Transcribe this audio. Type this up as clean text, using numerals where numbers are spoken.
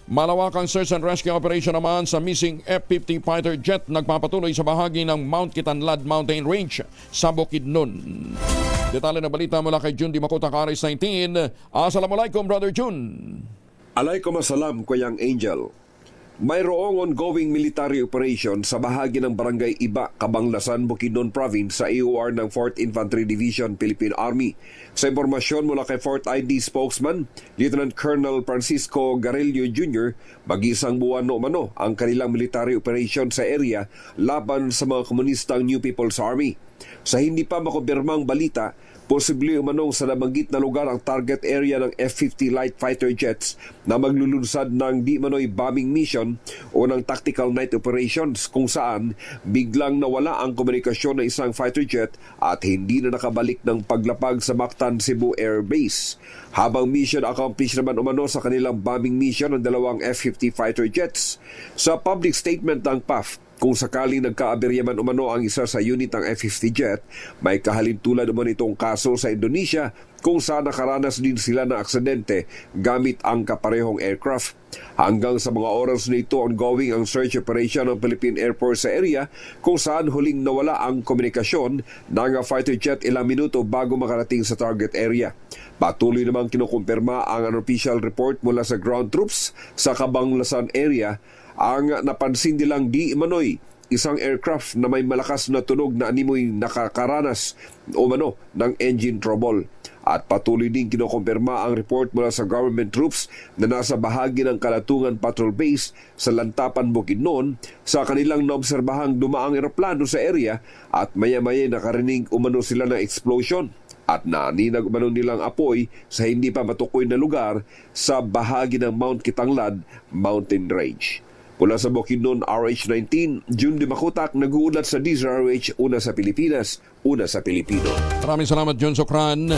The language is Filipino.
Malawakang search and rescue operation naman sa missing F-50 fighter jet nagpapatuloy sa bahagi ng Mount Kitanlad Mountain Range sa Bukidnon. Detalye na balita mula kay Jun Di Makuta, Aris 19. Assalamualaikum, Brother Jun. Alaikum assalam, Kuyang Angel. Mayroong ongoing military operation sa bahagi ng Barangay Iba, Cabanglasan, Bukidnon Province sa AOR ng 4th Infantry Division, Philippine Army. Sa impormasyon mula kay 4th ID spokesman, Lieutenant Colonel Francisco Garillo Jr., mag-isang buwan no mano ang kanilang military operation sa area laban sa mga komunistang New People's Army. Sa hindi pa makumpirmang balita, posible umanong sa nabanggit na lugar ang target area ng F-50 light fighter jets na maglulunsad ng di manoy bombing mission o ng tactical night operations kung saan biglang nawala ang komunikasyon ng isang fighter jet at hindi na nakabalik ng paglapag sa Mactan, Cebu Air Base. Habang mission accomplished naman umano sa kanilang bombing mission ng dalawang F-50 fighter jets. Sa public statement ng PAF, kung sakaling nagkaaberya man umano ang isa sa unit ng F-50 jet, may kahalintulad umano itong kaso sa Indonesia kung saan nakaranas din sila ng aksidente gamit ang kaparehong aircraft. Hanggang sa mga oras na ito, ongoing ang search operation ng Philippine Air Force sa area kung saan huling nawala ang komunikasyon ng fighter jet ilang minuto bago makarating sa target area. Patuloy namang kinukumpirma ang unofficial report mula sa ground troops sa Cabanglasan area ang napansin nilang di manoy isang aircraft na may malakas na tunog na animoy nakakaranas umano ng engine trouble. At patuloy din kinukumpirma ang report mula sa government troops na nasa bahagi ng Kalatungan Patrol Base sa Lantapan, Bukidnon sa kanilang naobserbahang dumaang eroplano sa area at maya-maya nakarinig umano sila ng explosion at naninag umano nilang apoy sa hindi pa matukoy na lugar sa bahagi ng Mount Kitanglad Mountain Range. Mula sa Bukidnon, RH19, Jun Di Makutak, nag-uulat sa DZRH, una sa Pilipinas, una sa Pilipino. Maraming salamat, Jun Sokran.